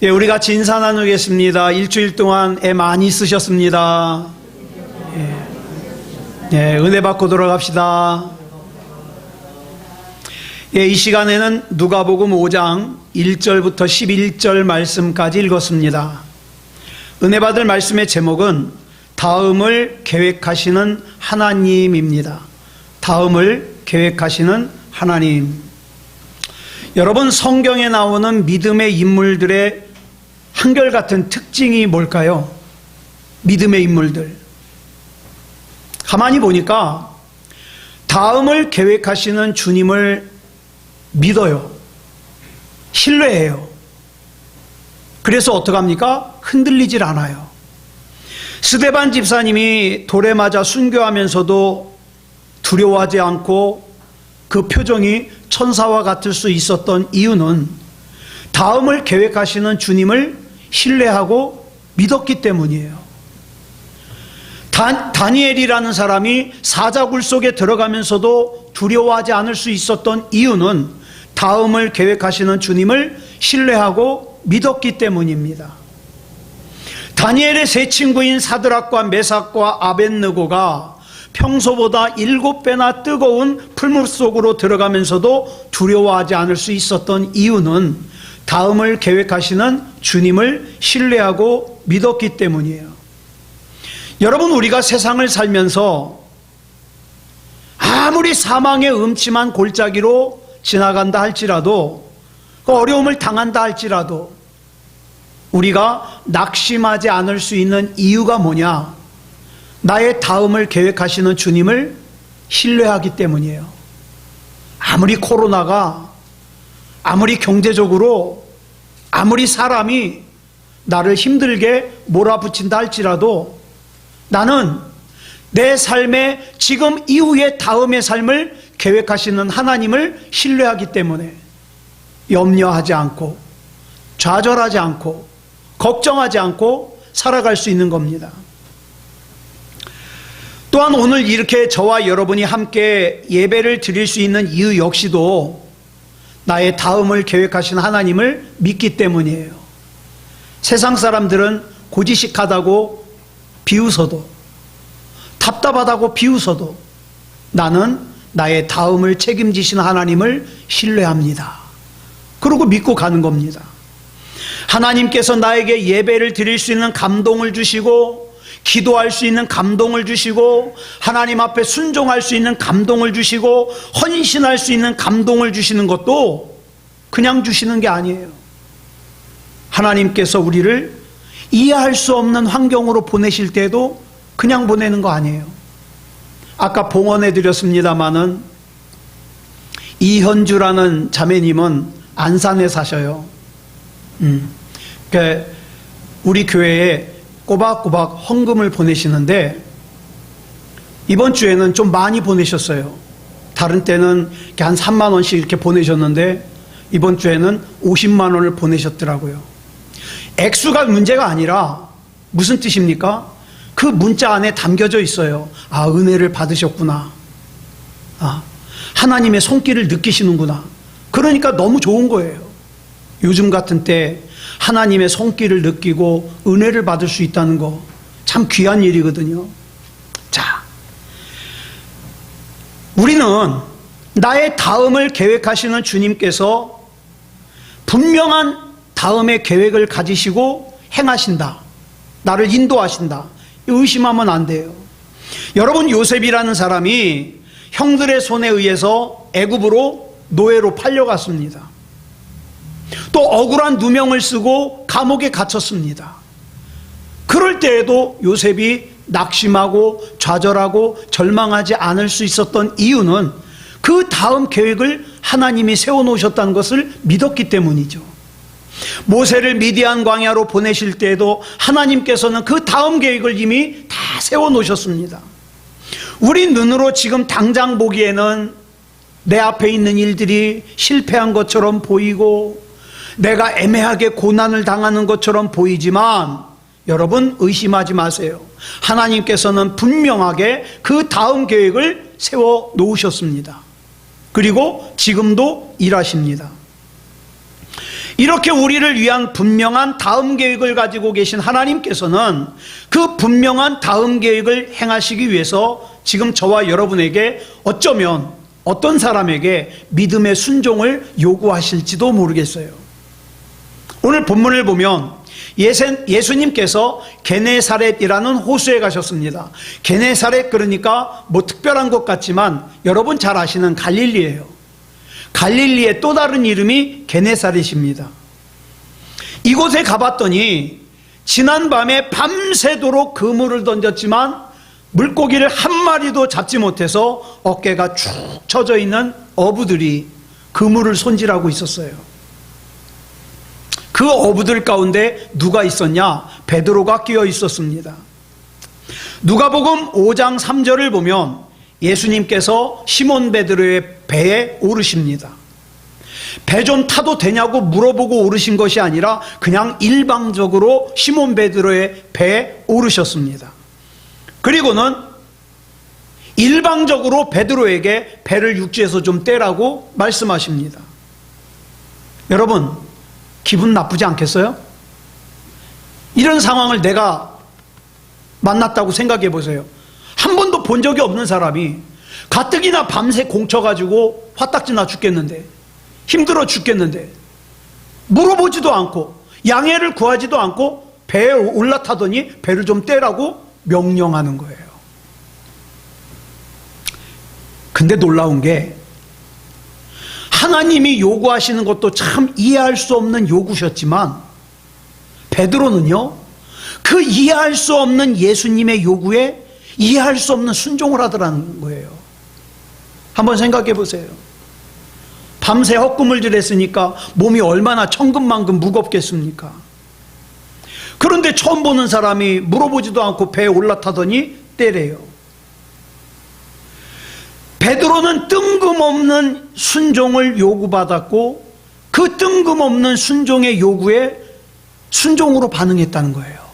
예, 우리 같이 인사 나누겠습니다. 일주일 동안 애 많이 쓰셨습니다. 예, 은혜 받고 돌아갑시다. 예, 이 시간에는 누가복음 5장 1절부터 11절 말씀까지 읽었습니다. 은혜 받을 말씀의 제목은 다음을 계획하시는 하나님입니다. 다음을 계획하시는 하나님. 여러분, 성경에 나오는 믿음의 인물들의 한결같은 특징이 뭘까요? 믿음의 인물들. 가만히 보니까 다음을 계획하시는 주님을 믿어요. 신뢰해요. 그래서 어떡합니까? 흔들리질 않아요. 스데반 집사님이 돌에 맞아 순교하면서도 두려워하지 않고 그 표정이 천사와 같을 수 있었던 이유는 다음을 계획하시는 주님을 신뢰하고 믿었기 때문이에요. 다니엘이라는 사람이 사자굴 속에 들어가면서도 두려워하지 않을 수 있었던 이유는 다음을 계획하시는 주님을 신뢰하고 믿었기 때문입니다. 다니엘의 세 친구인 사드락과 메삭과 아벳느고가 평소보다 7배나 뜨거운 풀물 속으로 들어가면서도 두려워하지 않을 수 있었던 이유는 다음을 계획하시는 주님을 신뢰하고 믿었기 때문이에요. 여러분, 우리가 세상을 살면서 아무리 사망의 음침한 골짜기로 지나간다 할지라도, 어려움을 당한다 할지라도 우리가 낙심하지 않을 수 있는 이유가 뭐냐? 나의 다음을 계획하시는 주님을 신뢰하기 때문이에요. 아무리 코로나가, 아무리 경제적으로, 아무리 사람이 나를 힘들게 몰아붙인다 할지라도 나는 내 삶의 지금 이후의 다음의 삶을 계획하시는 하나님을 신뢰하기 때문에 염려하지 않고 좌절하지 않고 걱정하지 않고 살아갈 수 있는 겁니다. 또한 오늘 이렇게 저와 여러분이 함께 예배를 드릴 수 있는 이유 역시도 나의 다음을 계획하신 하나님을 믿기 때문이에요. 세상 사람들은 고지식하다고 비웃어도, 답답하다고 비웃어도 나는 나의 다음을 책임지신 하나님을 신뢰합니다. 그러고 믿고 가는 겁니다. 하나님께서 나에게 예배를 드릴 수 있는 감동을 주시고, 기도할 수 있는 감동을 주시고, 하나님 앞에 순종할 수 있는 감동을 주시고, 헌신할 수 있는 감동을 주시는 것도 그냥 주시는 게 아니에요. 하나님께서 우리를 이해할 수 없는 환경으로 보내실 때도 그냥 보내는 거 아니에요. 아까 봉헌해 드렸습니다마는 이현주라는 자매님은 안산에 사셔요. 그러니까 우리 교회에 꼬박꼬박 헌금을 보내시는데 이번 주에는 좀 많이 보내셨어요. 다른 때는 한 3만 원씩 이렇게 보내셨는데 이번 주에는 50만 원을 보내셨더라고요. 액수가 문제가 아니라 무슨 뜻입니까? 그 문자 안에 담겨져 있어요. 아, 은혜를 받으셨구나. 아, 하나님의 손길을 느끼시는구나. 그러니까 너무 좋은 거예요. 요즘 같은 때 하나님의 손길을 느끼고 은혜를 받을 수 있다는 거 참 귀한 일이거든요. 자, 우리는 나의 다음을 계획하시는 주님께서 분명한 다음의 계획을 가지시고 행하신다. 나를 인도하신다. 의심하면 안 돼요. 여러분, 요셉이라는 사람이 형들의 손에 의해서 애굽으로 노예로 팔려갔습니다. 또 억울한 누명을 쓰고 감옥에 갇혔습니다. 그럴 때에도 요셉이 낙심하고 좌절하고 절망하지 않을 수 있었던 이유는 그 다음 계획을 하나님이 세워놓으셨다는 것을 믿었기 때문이죠. 모세를 미디안 광야로 보내실 때에도 하나님께서는 그 다음 계획을 이미 다 세워놓으셨습니다. 우리 눈으로 지금 당장 보기에는 내 앞에 있는 일들이 실패한 것처럼 보이고 내가 애매하게 고난을 당하는 것처럼 보이지만 여러분, 의심하지 마세요. 하나님께서는 분명하게 그 다음 계획을 세워 놓으셨습니다. 그리고 지금도 일하십니다. 이렇게 우리를 위한 분명한 다음 계획을 가지고 계신 하나님께서는 그 분명한 다음 계획을 행하시기 위해서 지금 저와 여러분에게 어쩌면 어떤 사람에게 믿음의 순종을 요구하실지도 모르겠어요. 오늘 본문을 보면 예수님께서 게네사렛이라는 호수에 가셨습니다. 게네사렛 그러니까 뭐 특별한 것 같지만 여러분 잘 아시는 갈릴리예요. 갈릴리의 또 다른 이름이 게네사렛입니다. 이곳에 가봤더니 지난밤에 밤새도록 그물을 던졌지만 물고기를 한 마리도 잡지 못해서 어깨가 축 처져 있는 어부들이 그물을 손질하고 있었어요. 그 어부들 가운데 누가 있었냐? 베드로가 끼어 있었습니다. 누가복음 5장 3절을 보면 예수님께서 시몬 베드로의 배에 오르십니다. 배 좀 타도 되냐고 물어보고 오르신 것이 아니라 그냥 일방적으로 시몬 베드로의 배에 오르셨습니다. 그리고는 일방적으로 베드로에게 배를 육지에서 좀 떼라고 말씀하십니다. 여러분, 기분 나쁘지 않겠어요? 이런 상황을 내가 만났다고 생각해 보세요. 한 번도 본 적이 없는 사람이 가뜩이나 밤새 공쳐가지고 화딱지나 죽겠는데, 힘들어 죽겠는데, 물어보지도 않고 양해를 구하지도 않고 배에 올라타더니 배를 좀 떼라고 명령하는 거예요. 근데 놀라운 게 하나님이 요구하시는 것도 참 이해할 수 없는 요구셨지만 베드로는요, 그 이해할 수 없는 예수님의 요구에 이해할 수 없는 순종을 하더라는 거예요. 한번 생각해 보세요. 밤새 헛구물질했으니까 몸이 얼마나 천근만근 무겁겠습니까? 그런데 처음 보는 사람이 물어보지도 않고 배에 올라타더니 떼래요. 베드로는 뜬금없는 순종을 요구받았고 그 뜬금없는 순종의 요구에 순종으로 반응했다는 거예요.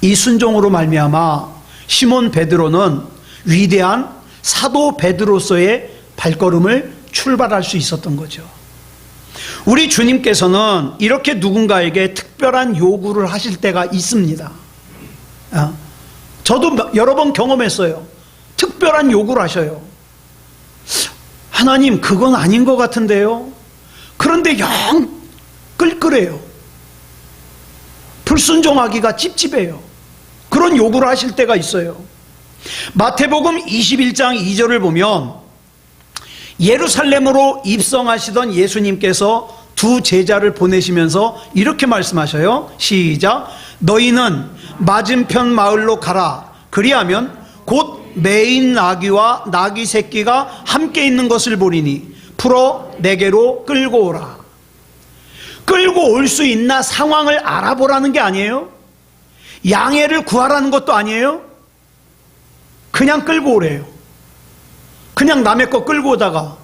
이 순종으로 말미암아 시몬 베드로는 위대한 사도 베드로서의 발걸음을 출발할 수 있었던 거죠. 우리 주님께서는 이렇게 누군가에게 특별한 요구를 하실 때가 있습니다. 저도 여러 번 경험했어요. 특별한 요구를 하셔요. 하나님, 그건 아닌 것 같은데요. 그런데 영 끌끌해요. 불순종하기가 찝찝해요. 그런 요구를 하실 때가 있어요. 마태복음 21장 2절을 보면 예루살렘으로 입성하시던 예수님께서 두 제자를 보내시면서 이렇게 말씀하셔요. 시작. 너희는 맞은편 마을로 가라. 그리하면 곧 매인 나귀와 나귀 새끼가 함께 있는 것을 보리니 풀어 내게로 끌고 오라. 끌고 올 수 있나 상황을 알아보라는 게 아니에요. 양해를 구하라는 것도 아니에요. 그냥 끌고 오래요. 그냥 남의 거 끌고 오다가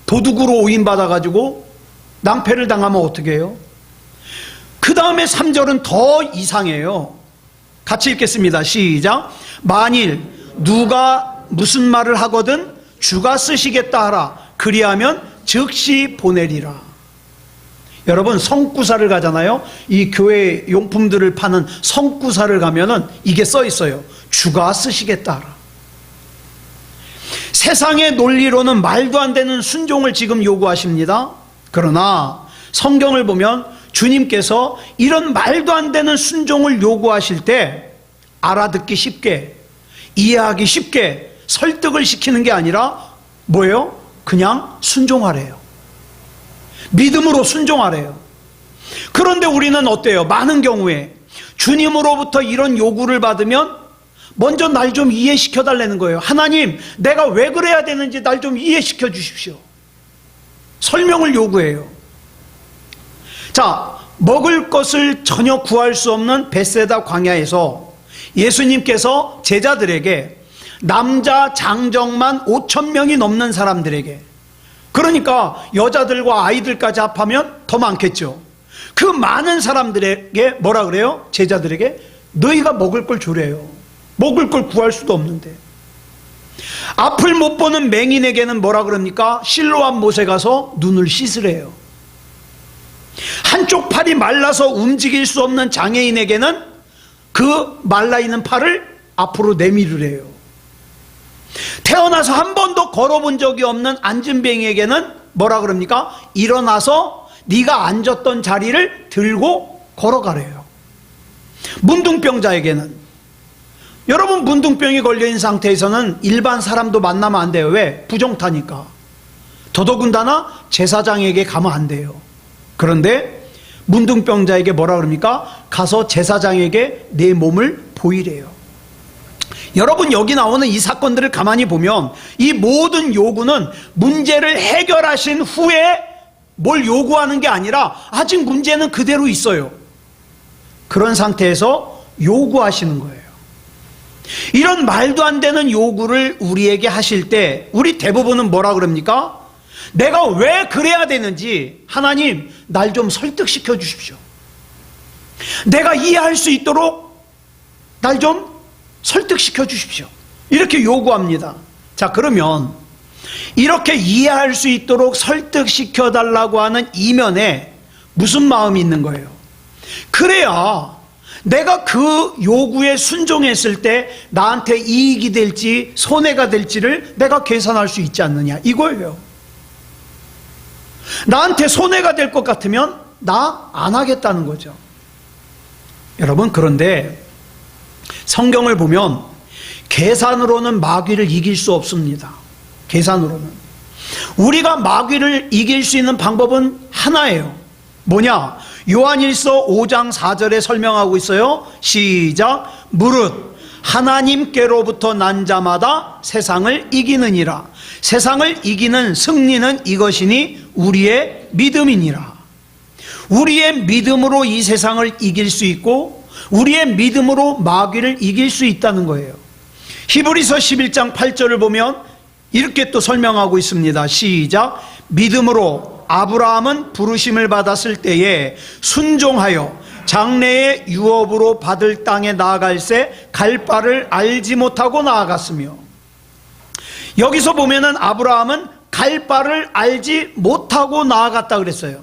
도둑으로 오인받아가지고 낭패를 당하면 어떻게 해요? 그 다음에 3절은 더 이상해요. 같이 읽겠습니다. 시작. 만일 누가 무슨 말을 하거든 주가 쓰시겠다 하라. 그리하면 즉시 보내리라. 여러분, 성구사를 가잖아요. 이 교회 용품들을 파는 성구사를 가면은 이게 써 있어요. 주가 쓰시겠다 하라. 세상의 논리로는 말도 안 되는 순종을 지금 요구하십니다. 그러나 성경을 보면 주님께서 이런 말도 안 되는 순종을 요구하실 때 알아듣기 쉽게, 이해하기 쉽게 설득을 시키는 게 아니라 뭐예요? 그냥 순종하래요. 믿음으로 순종하래요. 그런데 우리는 어때요? 많은 경우에 주님으로부터 이런 요구를 받으면 먼저 날 좀 이해시켜 달라는 거예요. 하나님, 내가 왜 그래야 되는지 날 좀 이해시켜 주십시오. 설명을 요구해요. 자, 먹을 것을 전혀 구할 수 없는 벳세다 광야에서 예수님께서 제자들에게 남자 장정만 5,000명이 넘는 사람들에게, 그러니까 여자들과 아이들까지 합하면 더 많겠죠. 그 많은 사람들에게 뭐라 그래요? 제자들에게 너희가 먹을 걸 주래요. 먹을 걸 구할 수도 없는데. 앞을 못 보는 맹인에게는 뭐라 그럽니까? 실로암 못에 가서 눈을 씻으래요. 한쪽 팔이 말라서 움직일 수 없는 장애인에게는 그 말라있는 팔을 앞으로 내밀으래요. 태어나서 한 번도 걸어본 적이 없는 안진뱅이에게는 뭐라 그럽니까? 일어나서 네가 앉았던 자리를 들고 걸어가래요. 문둥병자에게는, 여러분 문둥병이 걸려있는 상태에서는 일반 사람도 만나면 안 돼요. 왜? 부정타니까. 더더군다나 제사장에게 가면 안 돼요. 그런데 문둥병자에게 뭐라 그럽니까? 가서 제사장에게 내 몸을 보이래요. 여러분, 여기 나오는 이 사건들을 가만히 보면 이 모든 요구는 문제를 해결하신 후에 뭘 요구하는 게 아니라 아직 문제는 그대로 있어요. 그런 상태에서 요구하시는 거예요. 이런 말도 안 되는 요구를 우리에게 하실 때 우리 대부분은 뭐라 그럽니까? 내가 왜 그래야 되는지 하나님 날 좀 설득시켜 주십시오. 내가 이해할 수 있도록 날 좀 설득시켜 주십시오. 이렇게 요구합니다. 자, 그러면 이렇게 이해할 수 있도록 설득시켜 달라고 하는 이면에 무슨 마음이 있는 거예요? 그래야 내가 그 요구에 순종했을 때 나한테 이익이 될지 손해가 될지를 내가 계산할 수 있지 않느냐, 이거예요. 나한테 손해가 될 것 같으면 나 안 하겠다는 거죠. 여러분, 그런데 성경을 보면 계산으로는 마귀를 이길 수 없습니다. 계산으로는. 우리가 마귀를 이길 수 있는 방법은 하나예요. 뭐냐? 요한일서 5장 4절에 설명하고 있어요. 시작. 무릇 하나님께로부터 난 자마다 세상을 이기느니라. 세상을 이기는 승리는 이것이니 우리의 믿음이니라. 우리의 믿음으로 이 세상을 이길 수 있고 우리의 믿음으로 마귀를 이길 수 있다는 거예요. 히브리서 11장 8절을 보면 이렇게 또 설명하고 있습니다. 시작. 믿음으로 아브라함은 부르심을 받았을 때에 순종하여 장래의 유업으로 받을 땅에 나아갈새 갈 바를 알지 못하고 나아갔으며, 여기서 보면은 아브라함은 갈 바를 알지 못하고 나아갔다 그랬어요.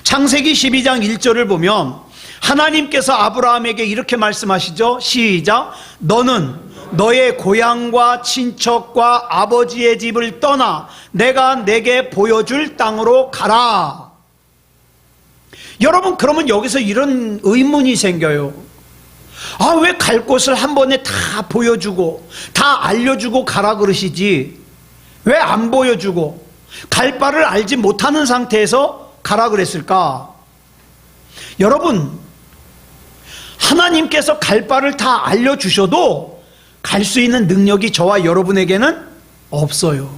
창세기 12장 1절을 보면 하나님께서 아브라함에게 이렇게 말씀하시죠. 시작. 너는 너의 고향과 친척과 아버지의 집을 떠나 내가 내게 보여줄 땅으로 가라. 여러분, 그러면 여기서 이런 의문이 생겨요. 아, 왜 갈 곳을 한 번에 다 보여주고 다 알려주고 가라 그러시지 왜 안 보여주고 갈 바를 알지 못하는 상태에서 가라 그랬을까? 여러분, 하나님께서 갈 바를 다 알려주셔도 갈 수 있는 능력이 저와 여러분에게는 없어요.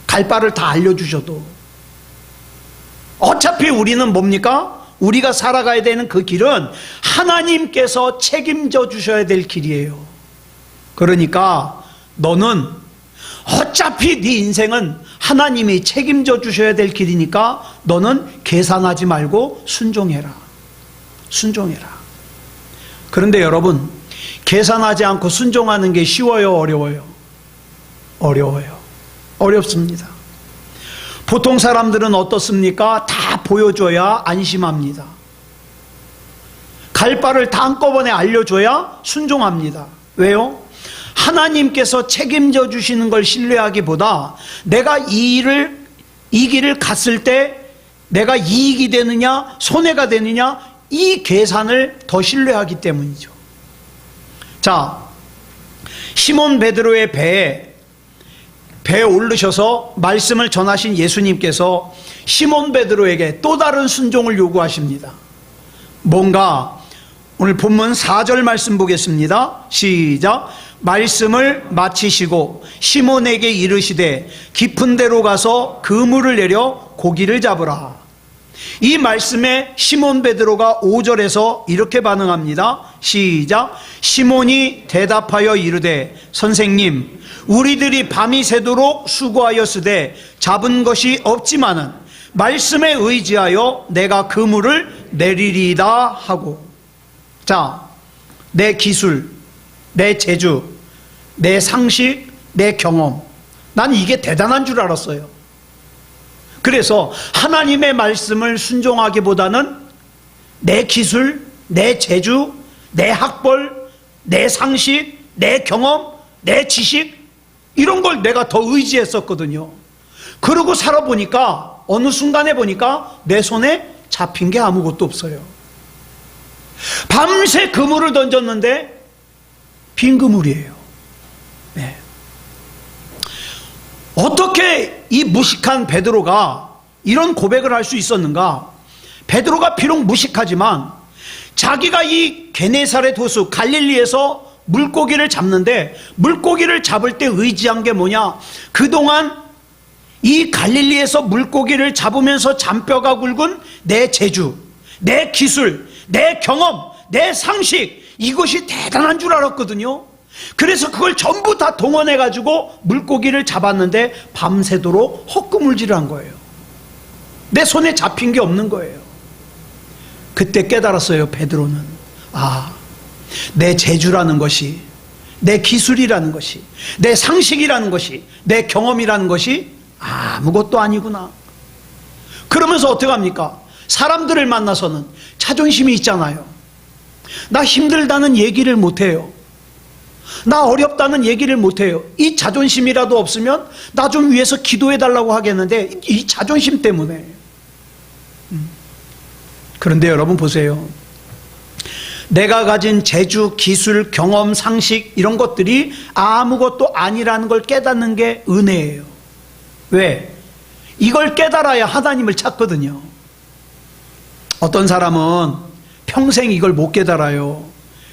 갈 바를 다 알려주셔도. 어차피 우리는 뭡니까? 우리가 살아가야 되는 그 길은 하나님께서 책임져 주셔야 될 길이에요. 그러니까 너는 어차피 네 인생은 하나님이 책임져 주셔야 될 길이니까 너는 계산하지 말고 순종해라. 순종해라. 그런데 여러분, 계산하지 않고 순종하는 게 쉬워요, 어려워요? 어려워요. 어렵습니다. 보통 사람들은 어떻습니까? 다 보여줘야 안심합니다. 갈 바를 다 한꺼번에 알려줘야 순종합니다. 왜요? 하나님께서 책임져 주시는 걸 신뢰하기보다 내가 이 길을 갔을 때 내가 이익이 되느냐 손해가 되느냐 이 계산을 더 신뢰하기 때문이죠. 자, 시몬 베드로의 배에 오르셔서 말씀을 전하신 예수님께서 시몬 베드로에게 또 다른 순종을 요구하십니다. 뭔가 오늘 본문 4절 말씀 보겠습니다. 시작. 말씀을 마치시고 시몬에게 이르시되 깊은 데로 가서 그물을 내려 고기를 잡으라. 이 말씀에 시몬 베드로가 5절에서 이렇게 반응합니다. 시작. 시몬이 대답하여 이르되 선생님, 우리들이 밤이 새도록 수고하였으되 잡은 것이 없지만은 말씀에 의지하여 내가 그물을 내리리이다 하고. 자, 내 기술, 내 재주, 내 상식, 내 경험, 난 이게 대단한 줄 알았어요. 그래서 하나님의 말씀을 순종하기보다는 내 기술, 내 재주, 내 학벌, 내 상식, 내 경험, 내 지식, 이런 걸 내가 더 의지했었거든요. 그러고 살아보니까 어느 순간에 보니까 내 손에 잡힌 게 아무것도 없어요. 밤새 그물을 던졌는데 빈 그물이에요. 네. 어떻게 이 무식한 베드로가 이런 고백을 할 수 있었는가? 베드로가 비록 무식하지만 자기가 이 게네사렛 호수 갈릴리에서 물고기를 잡는데, 물고기를 잡을 때 의지한 게 뭐냐? 그동안 이 갈릴리에서 물고기를 잡으면서 잔뼈가 굵은 내 재주, 내 기술, 내 경험, 내 상식, 이것이 대단한 줄 알았거든요. 그래서 그걸 전부 다 동원해가지고 물고기를 잡았는데 밤새도록 헛구물질을 한 거예요. 내 손에 잡힌 게 없는 거예요. 그때 깨달았어요, 베드로는. 내 재주라는 것이, 내 기술이라는 것이, 내 상식이라는 것이, 내 경험이라는 것이 아무것도 아니구나. 그러면서 어떻게 합니까? 사람들을 만나서는 자존심이 있잖아요. 나 힘들다는 얘기를 못해요. 나 어렵다는 얘기를 못해요. 이 자존심이라도 없으면 나 좀 위해서 기도해달라고 하겠는데, 이 자존심 때문에. 그런데 여러분 보세요. 내가 가진 재주, 기술, 경험, 상식, 이런 것들이 아무것도 아니라는 걸 깨닫는 게 은혜예요. 왜? 이걸 깨달아야 하나님을 찾거든요. 어떤 사람은 평생 이걸 못 깨달아요.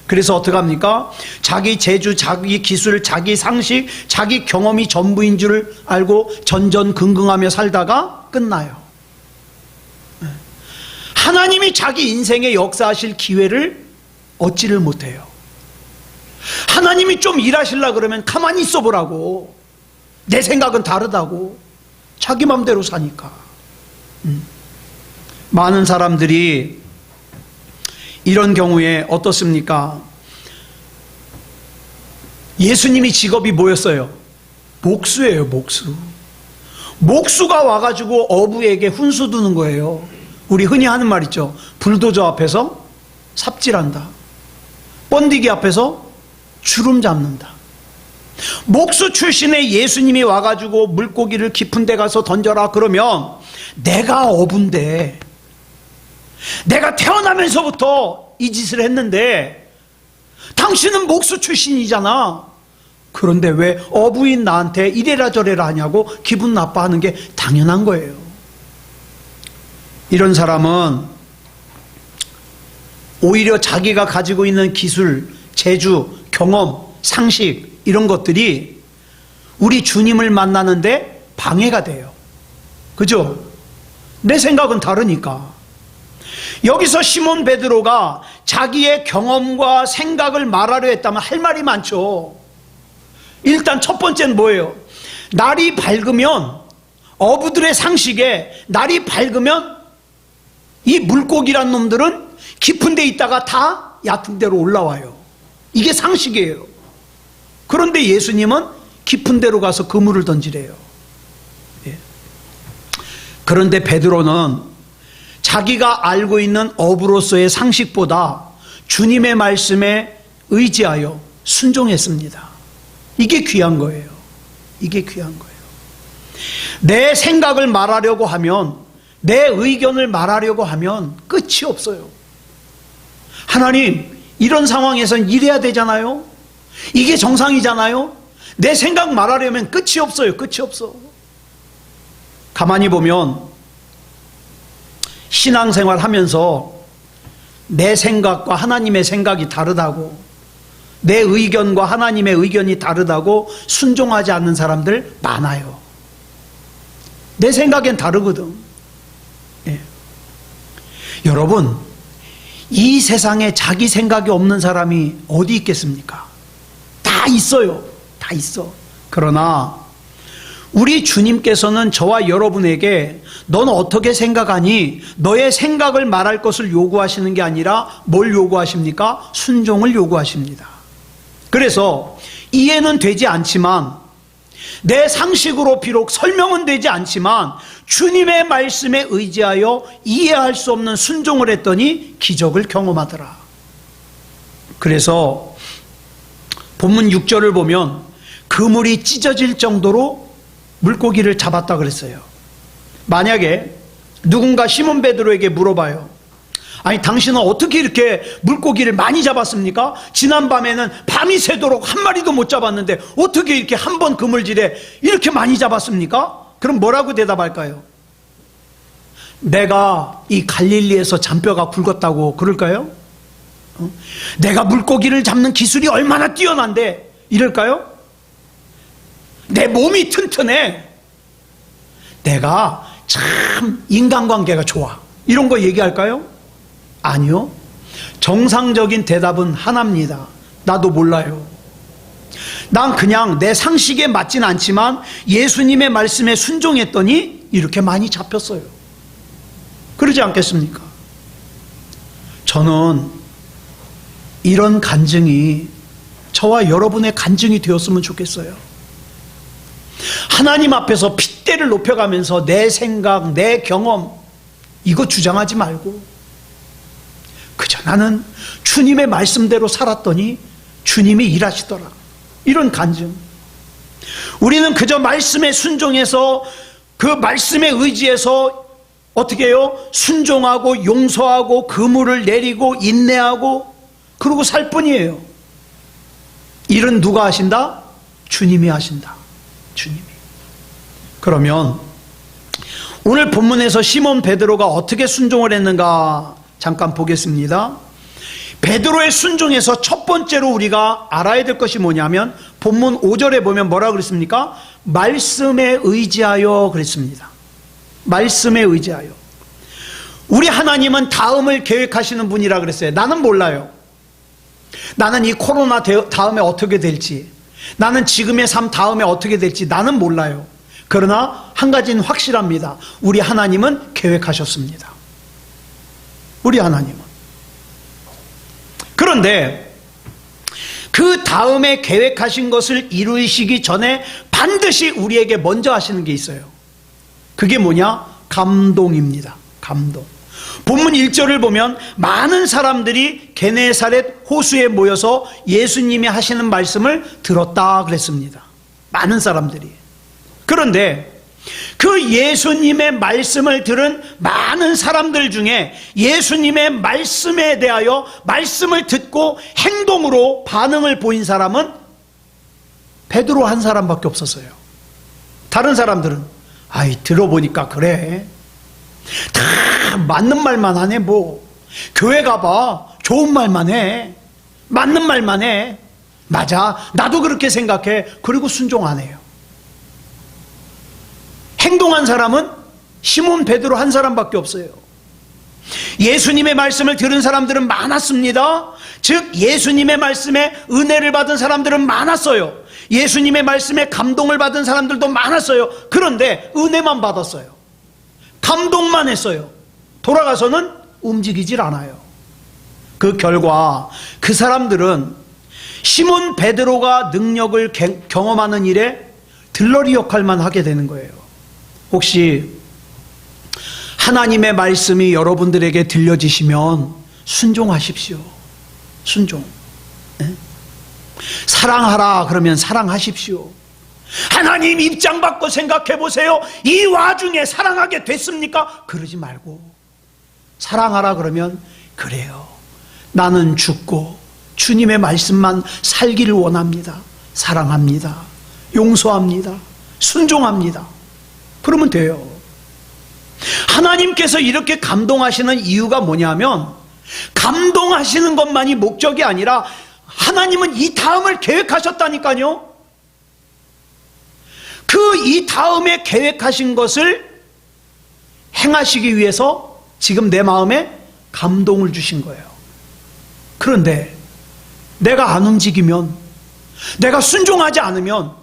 그래서 어떻게 합니까? 자기 재주, 자기 기술, 자기 상식, 자기 경험이 전부인 줄 알고 전전긍긍하며 살다가 끝나요. 하나님이 자기 인생에 역사하실 기회를 얻지를 못해요. 하나님이 좀 일하시려고 그러면 가만히 있어 보라고. 내 생각은 다르다고. 자기 맘대로 사니까. 많은 사람들이 이런 경우에 어떻습니까? 예수님이 직업이 뭐였어요? 목수예요, 목수. 목수가 와가지고 어부에게 훈수 두는 거예요. 우리 흔히 하는 말 있죠. 불도저 앞에서 삽질한다. 번디기 앞에서 주름 잡는다. 목수 출신의 예수님이 와가지고 물고기를 깊은 데 가서 던져라 그러면, 내가 어부인데, 내가 태어나면서부터 이 짓을 했는데 당신은 목수 출신이잖아. 그런데 왜 어부인 나한테 이래라 저래라 하냐고 기분 나빠하는 게 당연한 거예요. 이런 사람은 오히려 자기가 가지고 있는 기술, 재주, 경험, 상식, 이런 것들이 우리 주님을 만나는데 방해가 돼요. 그죠? 내 생각은 다르니까. 여기서 시몬 베드로가 자기의 경험과 생각을 말하려 했다면 할 말이 많죠. 일단 첫 번째는 뭐예요? 날이 밝으면, 어부들의 상식에 날이 밝으면 이 물고기란 놈들은 깊은 데 있다가 다 얕은 데로 올라와요. 이게 상식이에요. 그런데 예수님은 깊은 데로 가서 그물을 던지래요. 예. 그런데 베드로는 자기가 알고 있는 어부로서의 상식보다 주님의 말씀에 의지하여 순종했습니다. 이게 귀한 거예요. 이게 귀한 거예요. 내 생각을 말하려고 하면, 내 의견을 말하려고 하면 끝이 없어요. 하나님, 이런 상황에선 이래야 되잖아요. 이게 정상이잖아요. 내 생각 말하려면 끝이 없어요. 끝이 없어. 가만히 보면 신앙생활 하면서 내 생각과 하나님의 생각이 다르다고, 내 의견과 하나님의 의견이 다르다고 순종하지 않는 사람들 많아요. 내 생각엔 다르거든. 예. 여러분, 이 세상에 자기 생각이 없는 사람이 어디 있겠습니까? 다 있어요. 다 있어. 그러나 우리 주님께서는 저와 여러분에게 넌 어떻게 생각하니? 너의 생각을 말할 것을 요구하시는 게 아니라 뭘 요구하십니까? 순종을 요구하십니다. 그래서 이해는 되지 않지만 내 상식으로 비록 설명은 되지 않지만 주님의 말씀에 의지하여 이해할 수 없는 순종을 했더니 기적을 경험하더라. 그래서 본문 6절을 보면 그물이 찢어질 정도로 물고기를 잡았다 그랬어요. 만약에 누군가 시몬 베드로에게 물어봐요. 아니, 당신은 어떻게 이렇게 물고기를 많이 잡았습니까? 지난밤에는 밤이 새도록 한 마리도 못 잡았는데 어떻게 이렇게 한 번 그물질에 이렇게 많이 잡았습니까? 그럼 뭐라고 대답할까요? 내가 이 갈릴리에서 잔뼈가 굵었다고 그럴까요? 내가 물고기를 잡는 기술이 얼마나 뛰어난데 이럴까요? 내 몸이 튼튼해. 내가 참 인간관계가 좋아. 이런 거 얘기할까요? 아니요. 정상적인 대답은 하나입니다. 나도 몰라요. 난 그냥 내 상식에 맞진 않지만 예수님의 말씀에 순종했더니 이렇게 많이 잡혔어요. 그러지 않겠습니까? 저는 이런 간증이 저와 여러분의 간증이 되었으면 좋겠어요. 하나님 앞에서 핏대를 높여가면서 내 생각, 내 경험 이거 주장하지 말고 그저 나는 주님의 말씀대로 살았더니 주님이 일하시더라. 이런 간증. 우리는 그저 말씀에 순종해서 그 말씀에 의지해서 어떻게 해요? 순종하고 용서하고 그물을 내리고 인내하고 그러고 살 뿐이에요. 일은 누가 하신다? 주님이 하신다. 주님이. 그러면 오늘 본문에서 시몬 베드로가 어떻게 순종을 했는가 잠깐 보겠습니다. 베드로의 순종에서 첫 번째로 우리가 알아야 될 것이 뭐냐면 본문 5절에 보면 뭐라 그랬습니까? 말씀에 의지하여 그랬습니다. 말씀에 의지하여. 우리 하나님은 다음을 계획하시는 분이라 그랬어요. 나는 몰라요. 나는 이 코로나 다음에 어떻게 될지, 나는 지금의 삶 다음에 어떻게 될지 나는 몰라요. 그러나 한 가지는 확실합니다. 우리 하나님은 계획하셨습니다. 우리 하나님은. 그런데 그 다음에 계획하신 것을 이루시기 전에 반드시 우리에게 먼저 하시는 게 있어요. 그게 뭐냐? 감동입니다. 감동. 본문 1절을 보면 많은 사람들이 게네사렛 호수에 모여서 예수님이 하시는 말씀을 들었다 그랬습니다. 많은 사람들이. 그런데 그 예수님의 말씀을 들은 많은 사람들 중에 예수님의 말씀에 대하여 말씀을 듣고 행동으로 반응을 보인 사람은 베드로 한 사람밖에 없었어요. 다른 사람들은 아이 들어보니까 그래, 다 맞는 말만 하네. 뭐 교회 가봐, 좋은 말만 해, 맞는 말만 해, 맞아 나도 그렇게 생각해. 그리고 순종 안 해요. 행동한 사람은 시몬 베드로 한 사람밖에 없어요. 예수님의 말씀을 들은 사람들은 많았습니다. 즉 예수님의 말씀에 은혜를 받은 사람들은 많았어요. 예수님의 말씀에 감동을 받은 사람들도 많았어요. 그런데 은혜만 받았어요. 감동만 했어요. 돌아가서는 움직이질 않아요. 그 결과 그 사람들은 시몬 베드로가 능력을 경험하는 일에 들러리 역할만 하게 되는 거예요. 혹시 하나님의 말씀이 여러분들에게 들려지시면 순종하십시오. 순종. 네? 사랑하라 그러면 사랑하십시오. 하나님 입장 바꿔 생각해 보세요. 이 와중에 사랑하게 됐습니까? 그러지 말고 사랑하라 그러면 그래요, 나는 죽고 주님의 말씀만 살기를 원합니다. 사랑합니다. 용서합니다. 순종합니다. 그러면 돼요. 하나님께서 이렇게 감동하시는 이유가 뭐냐면 감동하시는 것만이 목적이 아니라 하나님은 이 다음을 계획하셨다니까요. 그 이 다음에 계획하신 것을 행하시기 위해서 지금 내 마음에 감동을 주신 거예요. 그런데 내가 안 움직이면, 내가 순종하지 않으면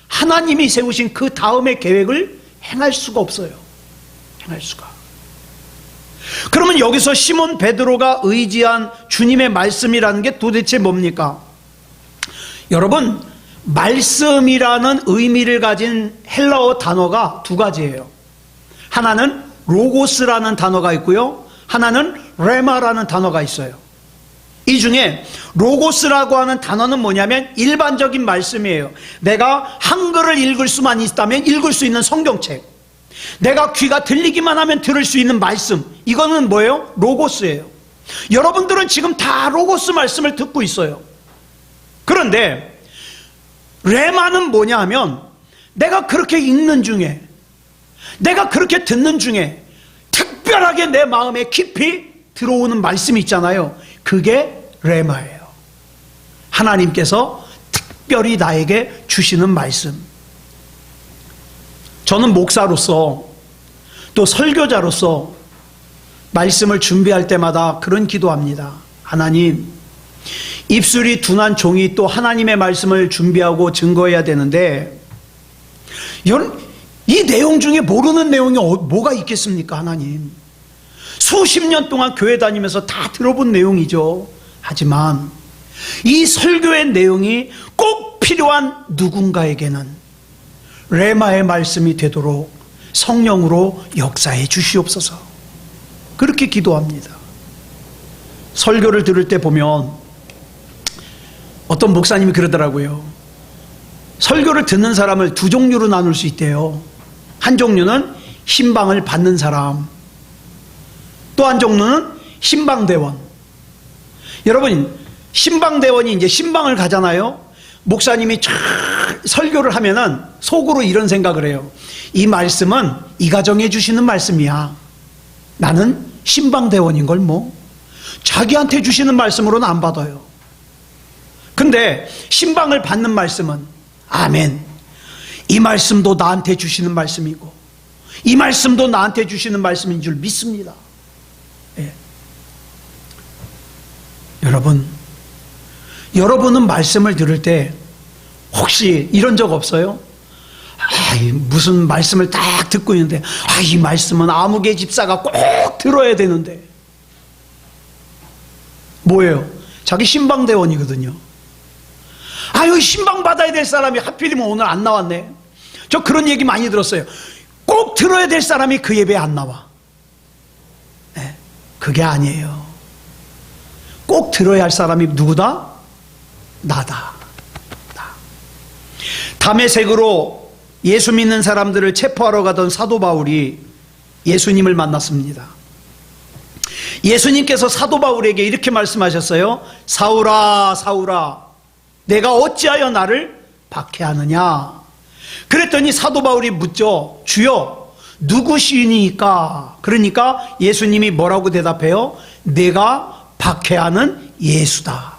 하나님이 세우신 그 다음의 계획을 행할 수가 없어요. 행할 수가. 그러면 여기서 시몬 베드로가 의지한 주님의 말씀이라는 게 도대체 뭡니까? 여러분, 말씀이라는 의미를 가진 헬라어 단어가 두 가지예요. 하나는 로고스라는 단어가 있고요, 하나는 레마라는 단어가 있어요. 이 중에 로고스라고 하는 단어는 뭐냐면 일반적인 말씀이에요. 내가 한글을 읽을 수만 있다면 읽을 수 있는 성경책, 내가 귀가 들리기만 하면 들을 수 있는 말씀, 이거는 뭐예요? 로고스예요. 여러분들은 지금 다 로고스 말씀을 듣고 있어요. 그런데 레마는 뭐냐 하면 내가 그렇게 읽는 중에, 내가 그렇게 듣는 중에 특별하게 내 마음에 깊이 들어오는 말씀이 있잖아요. 그게 레마예요. 하나님께서 특별히 나에게 주시는 말씀. 저는 목사로서 또 설교자로서 말씀을 준비할 때마다 그런 기도합니다. 하나님, 입술이 둔한 종이 또 하나님의 말씀을 준비하고 증거해야 되는데, 이 내용 중에 모르는 내용이 뭐가 있겠습니까? 하나님, 수십 년 동안 교회 다니면서 다 들어본 내용이죠. 하지만 이 설교의 내용이 꼭 필요한 누군가에게는 레마의 말씀이 되도록 성령으로 역사해 주시옵소서. 그렇게 기도합니다. 설교를 들을 때 보면 어떤 목사님이 그러더라고요. 설교를 듣는 사람을 두 종류로 나눌 수 있대요. 한 종류는 신방을 받는 사람, 또 한 종류는 신방대원. 여러분, 신방대원이 이제 신방을 가잖아요. 목사님이 쫙 설교를 하면은 속으로 이런 생각을 해요. 이 말씀은 이 가정에 주시는 말씀이야. 나는 신방대원인 걸 뭐 자기한테 주시는 말씀으로는 안 받아요. 근데 신방을 받는 말씀은 아멘, 이 말씀도 나한테 주시는 말씀이고 이 말씀도 나한테 주시는 말씀인 줄 믿습니다. 예. 여러분은 말씀을 들을 때 혹시 이런 적 없어요? 무슨 말씀을 딱 듣고 있는데 이 말씀은 아무개 집사가 꼭 들어야 되는데, 뭐예요? 자기 신방대원이거든요. 여기 신방 받아야 될 사람이 하필이면 오늘 안 나왔네. 저 그런 얘기 많이 들었어요. 꼭 들어야 될 사람이 그 예배에 안 나와. 네, 그게 아니에요. 꼭 들어야 할 사람이 누구다? 나다. 다메섹으로 예수 믿는 사람들을 체포하러 가던 사도 바울이 예수님을 만났습니다. 예수님께서 사도 바울에게 이렇게 말씀하셨어요. 사울아, 사울아, 내가 어찌하여 나를 박해하느냐? 그랬더니 사도 바울이 묻죠. 주여, 누구시니까? 그러니까 예수님이 뭐라고 대답해요? 내가 박해하는 예수다.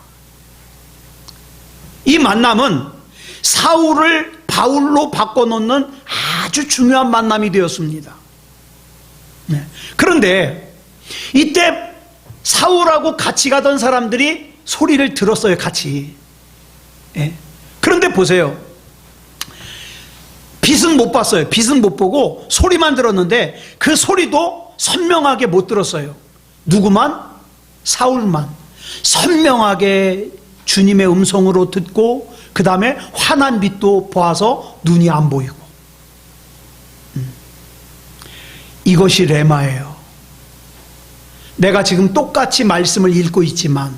이 만남은 사울을 바울로 바꿔놓는 아주 중요한 만남이 되었습니다. 네. 그런데 이때 사울하고 같이 가던 사람들이 소리를 들었어요. 같이. 네. 그런데 보세요. 빛은 못 봤어요. 빛은 못 보고 소리만 들었는데 그 소리도 선명하게 못 들었어요. 누구만? 사울만 선명하게 주님의 음성으로 듣고, 그 다음에 환한 빛도 보아서 눈이 안 보이고. 이것이 레마예요. 내가 지금 똑같이 말씀을 읽고 있지만,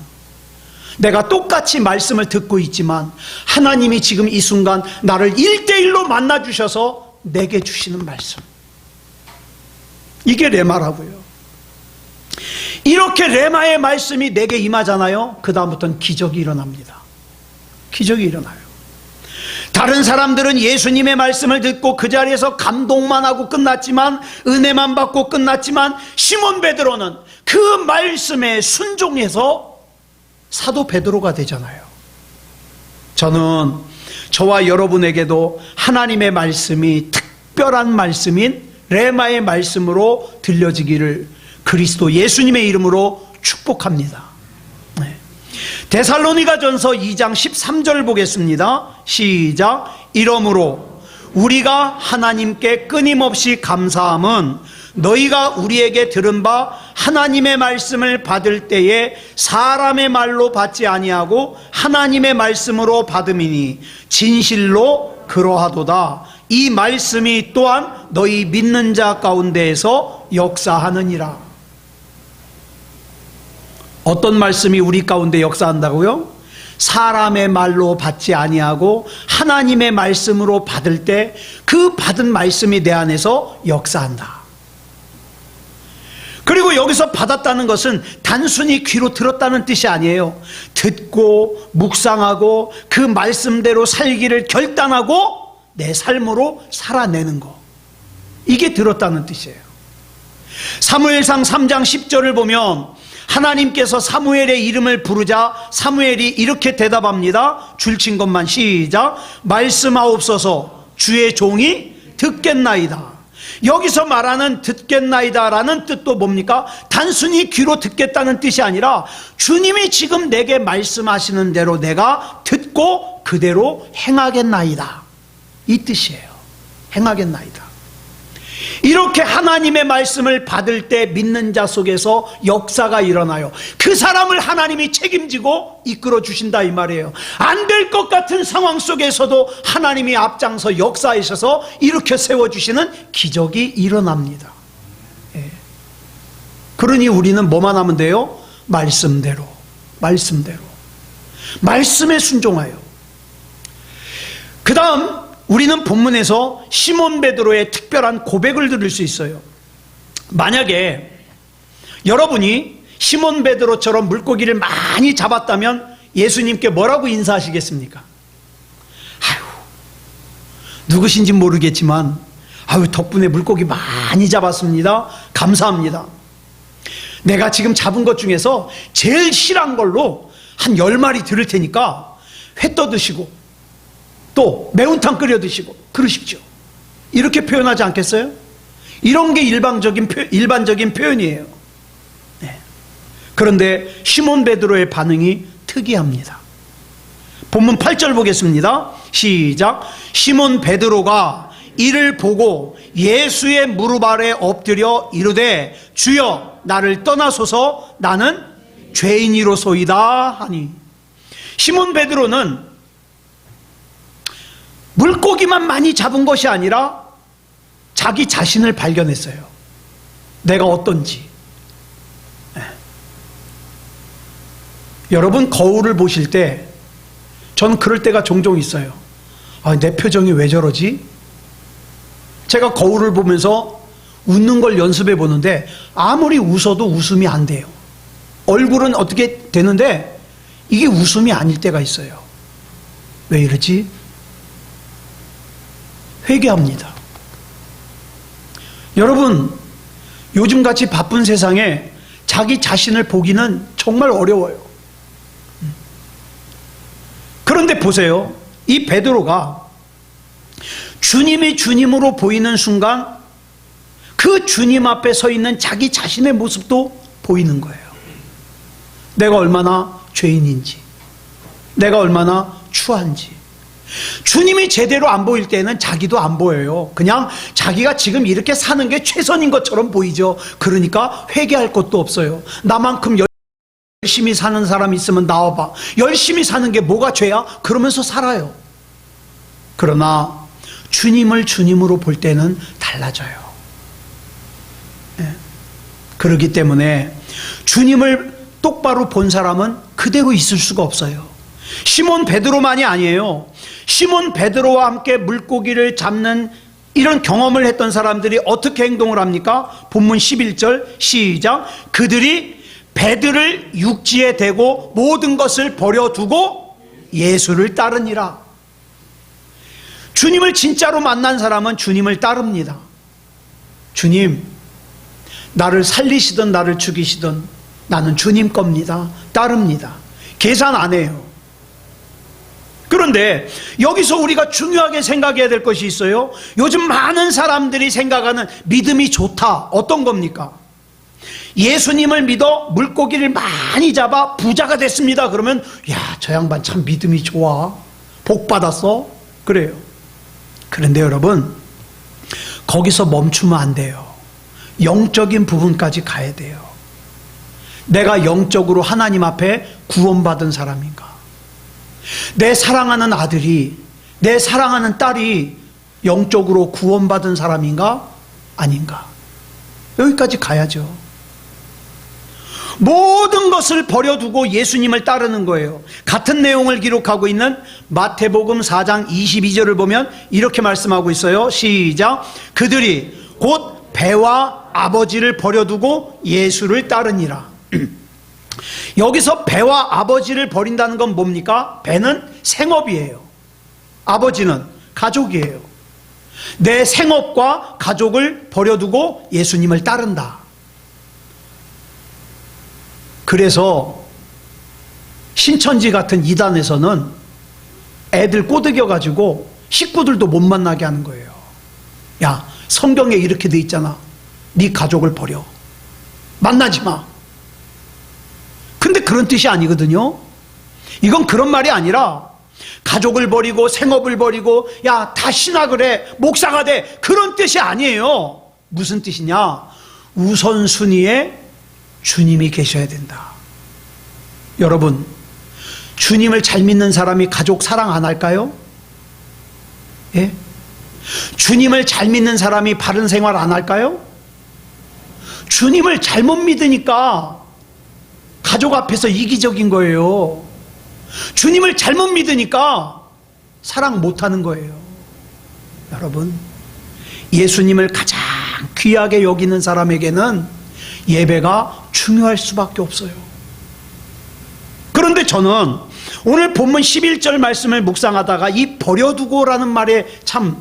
내가 똑같이 말씀을 듣고 있지만 하나님이 지금 이 순간 나를 1대1로 만나주셔서 내게 주시는 말씀, 이게 레마라고요. 이렇게 레마의 말씀이 내게 임하잖아요. 그 다음부터는 기적이 일어납니다. 기적이 일어나요. 다른 사람들은 예수님의 말씀을 듣고 그 자리에서 감동만 하고 끝났지만, 은혜만 받고 끝났지만, 시몬 베드로는 그 말씀에 순종해서 사도 베드로가 되잖아요. 저는 저와 여러분에게도 하나님의 말씀이 특별한 말씀인 레마의 말씀으로 들려지기를 그리스도 예수님의 이름으로 축복합니다. 네. 데살로니가전서 2장 13절 보겠습니다. 시작. 이러므로 우리가 하나님께 끊임없이 감사함은 너희가 우리에게 들은 바 하나님의 말씀을 받을 때에 사람의 말로 받지 아니하고 하나님의 말씀으로 받음이니 진실로 그러하도다. 이 말씀이 또한 너희 믿는 자 가운데에서 역사하느니라. 어떤 말씀이 우리 가운데 역사한다고요? 사람의 말로 받지 아니하고 하나님의 말씀으로 받을 때 그 받은 말씀이 내 안에서 역사한다. 그리고 여기서 받았다는 것은 단순히 귀로 들었다는 뜻이 아니에요. 듣고 묵상하고 그 말씀대로 살기를 결단하고 내 삶으로 살아내는 거, 이게 들었다는 뜻이에요. 사무엘상 3장 10절을 보면 하나님께서 사무엘의 이름을 부르자 사무엘이 이렇게 대답합니다. 줄친 것만 시작. 말씀하옵소서, 주의 종이 듣겠나이다. 여기서 말하는 듣겠나이다 라는 뜻도 뭡니까? 단순히 귀로 듣겠다는 뜻이 아니라 주님이 지금 내게 말씀하시는 대로 내가 듣고 그대로 행하겠나이다, 이 뜻이에요. 행하겠나이다. 이렇게 하나님의 말씀을 받을 때 믿는 자 속에서 역사가 일어나요. 그 사람을 하나님이 책임지고 이끌어 주신다, 이 말이에요. 안 될 것 같은 상황 속에서도 하나님이 앞장서 역사하셔서 이렇게 세워주시는 기적이 일어납니다. 예. 그러니 우리는 뭐만 하면 돼요? 말씀대로 말씀에 순종하여. 그 다음 우리는 본문에서 시몬 베드로의 특별한 고백을 들을 수 있어요. 만약에 여러분이 시몬 베드로처럼 물고기를 많이 잡았다면 예수님께 뭐라고 인사하시겠습니까? 아유, 누구신지 모르겠지만 아유, 덕분에 물고기 많이 잡았습니다. 감사합니다. 내가 지금 잡은 것 중에서 제일 실한 걸로 한 10마리 들을 테니까 회 떠드시고 또 매운탕 끓여 드시고 그러십시오. 이렇게 표현하지 않겠어요? 이런 게 일반적인 표현이에요. 네. 그런데 시몬 베드로의 반응이 특이합니다. 본문 8절 보겠습니다. 시작. 시몬 베드로가 이를 보고 예수의 무릎 아래 엎드려 이르되 주여 나를 떠나소서, 나는 죄인이로소이다 하니. 시몬 베드로는 물고기만 많이 잡은 것이 아니라 자기 자신을 발견했어요. 내가 어떤지. 네. 여러분, 거울을 보실 때 저는 그럴 때가 종종 있어요. 아, 내 표정이 왜 저러지? 제가 거울을 보면서 웃는 걸 연습해 보는데 아무리 웃어도 웃음이 안 돼요. 얼굴은 어떻게 되는데 이게 웃음이 아닐 때가 있어요. 왜 이러지? 회개합니다. 여러분, 요즘같이 바쁜 세상에 자기 자신을 보기는 정말 어려워요. 그런데 보세요. 이 베드로가 주님이 주님으로 보이는 순간 그 주님 앞에 서 있는 자기 자신의 모습도 보이는 거예요. 내가 얼마나 죄인인지, 내가 얼마나 추한지. 주님이 제대로 안 보일 때는 자기도 안 보여요. 그냥 자기가 지금 이렇게 사는 게 최선인 것처럼 보이죠. 그러니까 회개할 것도 없어요. 나만큼 열심히 사는 사람 있으면 나와봐. 열심히 사는 게 뭐가 죄야? 그러면서 살아요. 그러나 주님을 주님으로 볼 때는 달라져요. 네. 그렇기 때문에 주님을 똑바로 본 사람은 그대로 있을 수가 없어요. 시몬 베드로만이 아니에요. 시몬 베드로와 함께 물고기를 잡는 이런 경험을 했던 사람들이 어떻게 행동을 합니까? 본문 11절 시작. 그들이 배들을 육지에 대고 모든 것을 버려두고 예수를 따르니라. 주님을 진짜로 만난 사람은 주님을 따릅니다. 주님, 나를 살리시든 나를 죽이시든 나는 주님 겁니다. 따릅니다. 계산 안 해요. 그런데 여기서 우리가 중요하게 생각해야 될 것이 있어요. 요즘 많은 사람들이 생각하는 믿음이 좋다, 어떤 겁니까? 예수님을 믿어 물고기를 많이 잡아 부자가 됐습니다. 그러면 야, 저 양반 참 믿음이 좋아, 복 받았어, 그래요. 그런데 여러분, 거기서 멈추면 안 돼요. 영적인 부분까지 가야 돼요. 내가 영적으로 하나님 앞에 구원받은 사람인가? 내 사랑하는 아들이, 내 사랑하는 딸이 영적으로 구원받은 사람인가? 아닌가? 여기까지 가야죠. 모든 것을 버려두고 예수님을 따르는 거예요. 같은 내용을 기록하고 있는 마태복음 4장 22절을 보면 이렇게 말씀하고 있어요. 시작. 그들이 곧 배와 아버지를 버려두고 예수를 따르니라. 여기서 배와 아버지를 버린다는 건 뭡니까? 배는 생업이에요. 아버지는 가족이에요. 내 생업과 가족을 버려두고 예수님을 따른다. 그래서 신천지 같은 이단에서는 애들 꼬드겨가지고 식구들도 못 만나게 하는 거예요. 야, 성경에 이렇게 돼 있잖아. 네 가족을 버려. 만나지 마. 근데 그런 뜻이 아니거든요. 이건 그런 말이 아니라 가족을 버리고 생업을 버리고 야, 다 신학을 해. 목사가 돼. 그런 뜻이 아니에요. 무슨 뜻이냐? 우선순위에 주님이 계셔야 된다. 여러분, 주님을 잘 믿는 사람이 가족 사랑 안 할까요? 예? 주님을 잘 믿는 사람이 바른 생활 안 할까요? 주님을 잘못 믿으니까 가족 앞에서 이기적인 거예요. 주님을 잘못 믿으니까 사랑 못하는 거예요. 여러분, 예수님을 가장 귀하게 여기는 사람에게는 예배가 중요할 수밖에 없어요. 그런데 저는 오늘 본문 11절 말씀을 묵상하다가 이 버려두고라는 말에 참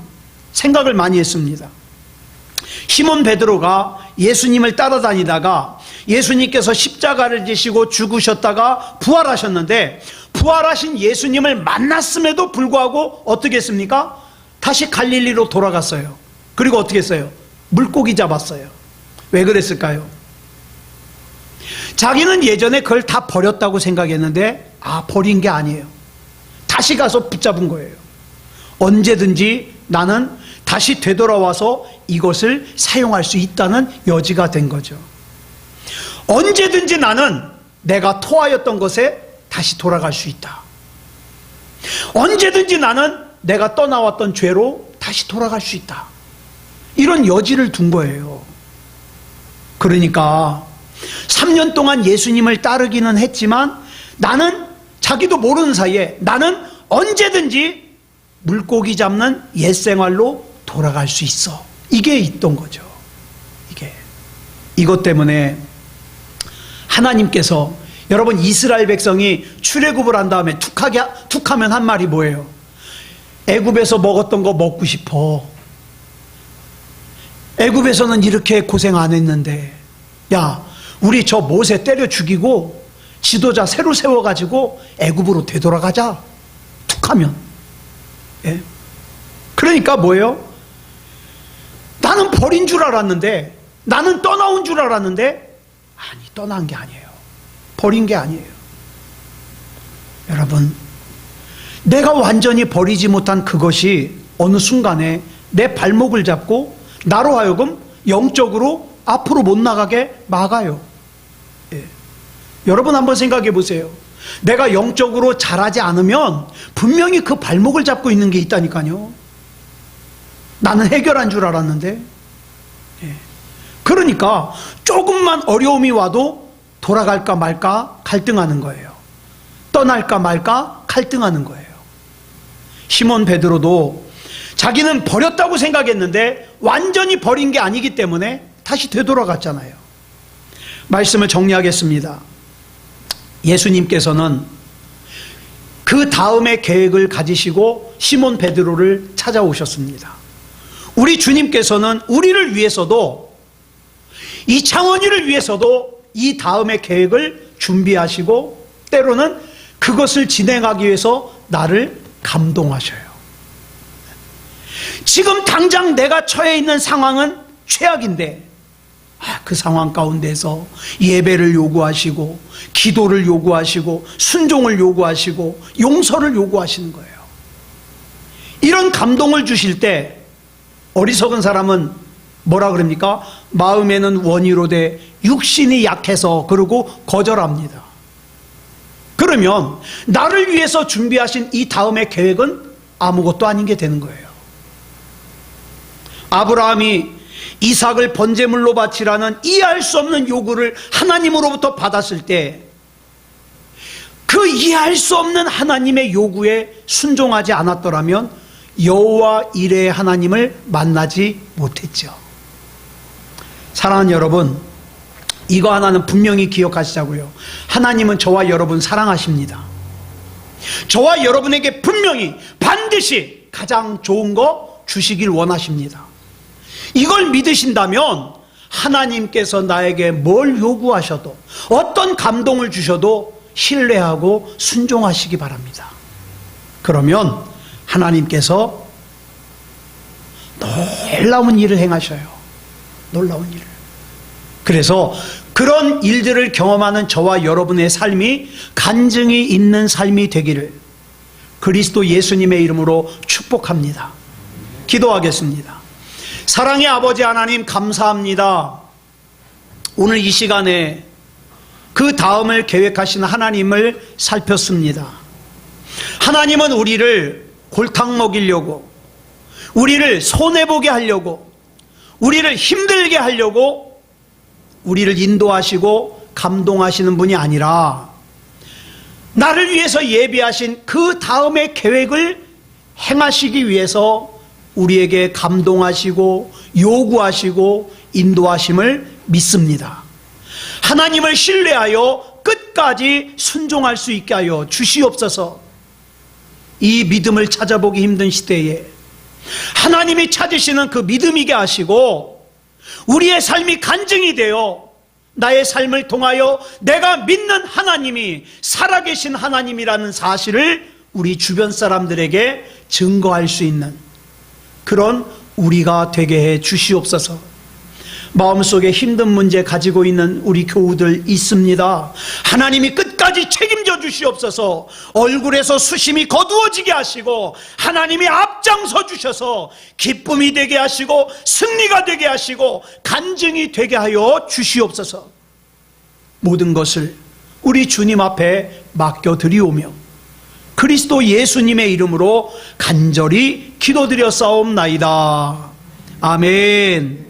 생각을 많이 했습니다. 시몬 베드로가 예수님을 따라다니다가 예수님께서 십자가를 지시고 죽으셨다가 부활하셨는데 부활하신 예수님을 만났음에도 불구하고 어떻게 했습니까? 다시 갈릴리로 돌아갔어요. 그리고 어떻게 했어요? 물고기 잡았어요. 왜 그랬을까요? 자기는 예전에 그걸 다 버렸다고 생각했는데 버린 게 아니에요. 다시 가서 붙잡은 거예요. 언제든지 나는 다시 되돌아와서 이것을 사용할 수 있다는 여지가 된 거죠. 언제든지 나는 내가 토하였던 것에 다시 돌아갈 수 있다. 언제든지 나는 내가 떠나왔던 죄로 다시 돌아갈 수 있다. 이런 여지를 둔 거예요. 그러니까 3년 동안 예수님을 따르기는 했지만 나는 자기도 모르는 사이에 나는 언제든지 물고기 잡는 옛 생활로 돌아갈 수 있어. 이게 있던 거죠. 이것 때문에 하나님께서 여러분 이스라엘 백성이 출애굽을 한 다음에 툭하면 한 말이 뭐예요? 애굽에서 먹었던 거 먹고 싶어. 애굽에서는 이렇게 고생 안 했는데 야, 우리 저 모세 때려 죽이고 지도자 새로 세워가지고 애굽으로 되돌아가자. 툭하면. 예? 그러니까 뭐예요? 나는 버린 줄 알았는데, 나는 떠나온 줄 알았는데, 아니, 떠난 게 아니에요. 버린 게 아니에요. 여러분, 내가 완전히 버리지 못한 그것이 어느 순간에 내 발목을 잡고 나로 하여금 영적으로 앞으로 못 나가게 막아요. 예. 여러분 한번 생각해 보세요. 내가 영적으로 자라지 않으면 분명히 그 발목을 잡고 있는 게 있다니까요. 나는 해결한 줄 알았는데. 예. 그러니까 조금만 어려움이 와도 돌아갈까 말까 갈등하는 거예요. 떠날까 말까 갈등하는 거예요. 시몬 베드로도 자기는 버렸다고 생각했는데 완전히 버린 게 아니기 때문에 다시 되돌아갔잖아요. 말씀을 정리하겠습니다. 예수님께서는 그 다음의 계획을 가지시고 시몬 베드로를 찾아오셨습니다. 우리 주님께서는 우리를 위해서도 이 창원이를 위해서도 이 다음의 계획을 준비하시고 때로는 그것을 진행하기 위해서 나를 감동하셔요. 지금 당장 내가 처해 있는 상황은 최악인데 그 상황 가운데서 예배를 요구하시고 기도를 요구하시고 순종을 요구하시고 용서를 요구하시는 거예요. 이런 감동을 주실 때 어리석은 사람은 뭐라 그럽니까? 마음에는 원이로되 육신이 약해서 그러고 거절합니다. 그러면 나를 위해서 준비하신 이 다음의 계획은 아무것도 아닌 게 되는 거예요. 아브라함이 이삭을 번제물로 바치라는 이해할 수 없는 요구를 하나님으로부터 받았을 때 그 이해할 수 없는 하나님의 요구에 순종하지 않았더라면 여호와 이레의 하나님을 만나지 못했죠. 사랑하는 여러분, 이거 하나는 분명히 기억하시자고요. 하나님은 저와 여러분 사랑하십니다. 저와 여러분에게 분명히 반드시 가장 좋은 거 주시길 원하십니다. 이걸 믿으신다면 하나님께서 나에게 뭘 요구하셔도 어떤 감동을 주셔도 신뢰하고 순종하시기 바랍니다. 그러면 하나님께서 놀라운 일을 행하셔요. 놀라운 일을. 그래서 그런 일들을 경험하는 저와 여러분의 삶이 간증이 있는 삶이 되기를 그리스도 예수님의 이름으로 축복합니다. 기도하겠습니다. 사랑의 아버지 하나님, 감사합니다. 오늘 이 시간에 그 다음을 계획하신 하나님을 살폈습니다. 하나님은 우리를 골탕 먹이려고, 우리를 손해보게 하려고, 우리를 힘들게 하려고 우리를 인도하시고 감동하시는 분이 아니라 나를 위해서 예비하신 그 다음의 계획을 행하시기 위해서 우리에게 감동하시고 요구하시고 인도하심을 믿습니다. 하나님을 신뢰하여 끝까지 순종할 수 있게 하여 주시옵소서. 이 믿음을 찾아보기 힘든 시대에 하나님이 찾으시는 그 믿음이게 하시고 우리의 삶이 간증이 되어 나의 삶을 통하여 내가 믿는 하나님이 살아계신 하나님이라는 사실을 우리 주변 사람들에게 증거할 수 있는 그런 우리가 되게 해 주시옵소서. 마음속에 힘든 문제 가지고 있는 우리 교우들 있습니다. 하나님이 끝까지 책임져 주시옵소서. 얼굴에서 수심이 거두어지게 하시고 하나님이 앞장서 주셔서 기쁨이 되게 하시고 승리가 되게 하시고 간증이 되게 하여 주시옵소서. 모든 것을 우리 주님 앞에 맡겨드리오며 그리스도 예수님의 이름으로 간절히 기도드려 싸움나이다. 아멘.